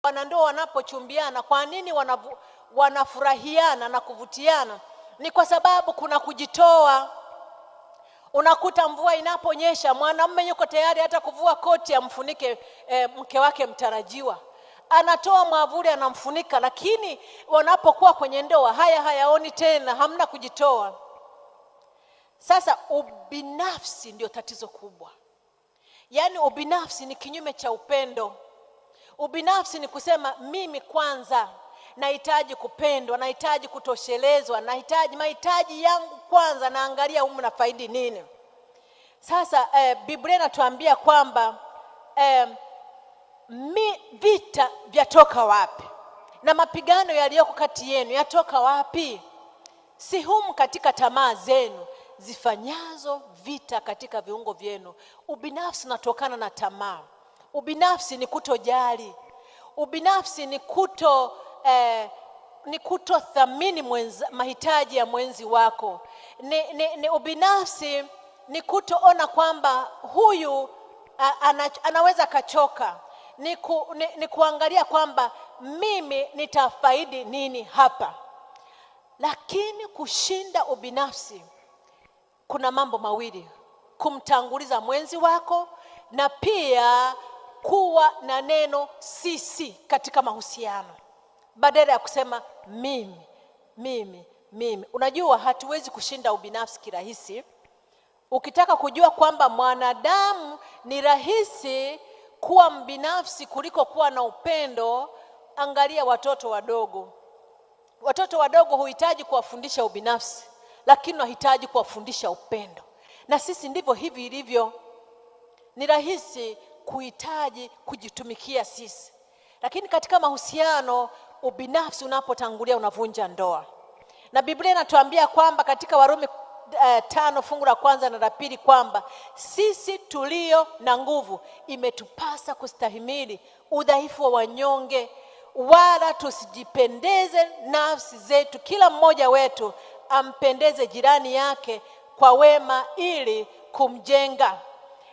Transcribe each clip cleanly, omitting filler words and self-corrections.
Wanandoa wanapochumbiana, kwa nini wanafurahiana na kuvutiana? Ni kwa sababu kuna kujitoa. Unakuta mvua inaponyesha, mwanamume yuko tayari hata kuvua koti amfunike mke wake mtarajiwa. Anatoa mwavuli anamfunika, lakini wanapokuwa kwenye ndoa hayaoni tena, hamna kujitoa. Sasa ubinafsi ndio tatizo kubwa. Yaani ubinafsi ni kinyume cha upendo. Ubinafsi ni kusema mimi kwanza, nahitaji kupendwa, nahitaji kutoshelezwa, nahitaji mahitaji yangu kwanza, naangalia humu na faidi nini. Sasa Biblia inatuambia kwamba vita vyatoka wapi? Na mapigano yaliyoko kati yenu yatoka wapi? Si humu katika tamaa zenu zifanyazo vita katika viungo vyenu. Ubinafsi unatokana na tamaa. Ubinafsi ni kutojali. Ubinafsi ni kutothamini mahitaji ya mwenzi wako. Ubinafsi ni kutoona kwamba huyu anaweza kachoka. Ni kuangalia kwamba mimi nitafaidi nini hapa. Lakini kushinda ubinafsi kuna mambo mawili: kumtanguliza mwenzi wako na pia kuwa na neno sisi katika mahusiano, badala ya kusema mimi. Unajua hatuwezi kushinda ubinafsi kirahisi. Ukitaka kujua kwamba mwanadamu ni rahisi kuwa mbinafsi kuliko kuwa na upendo, angalia watoto wadogo. Watoto wadogo huhitaji kuwafundisha ubinafsi, lakini wanahitaji kuwafundisha upendo. Na sisi ndivyo hivi ilivyo. Ni rahisi kuhitaji kujitumikia sisi, lakini katika mahusiano ubinafsi unapotangulia unavunja ndoa. Na Biblia inatuambia kwamba katika Warumi 5 fungu la kwanza na la pili kwamba sisi tulio na nguvu imetupasa kustahimili udhaifu wa wanyonge, wala tusijipendeze nafsi zetu. Kila mmoja wetu ampendeze jirani yake kwa wema ili kumjenga.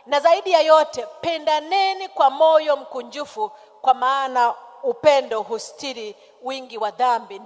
Na zaidi ya yote, pendaneni kwa moyo mkunjufu, kwa maana upendo hustiri wingi wa dhambi.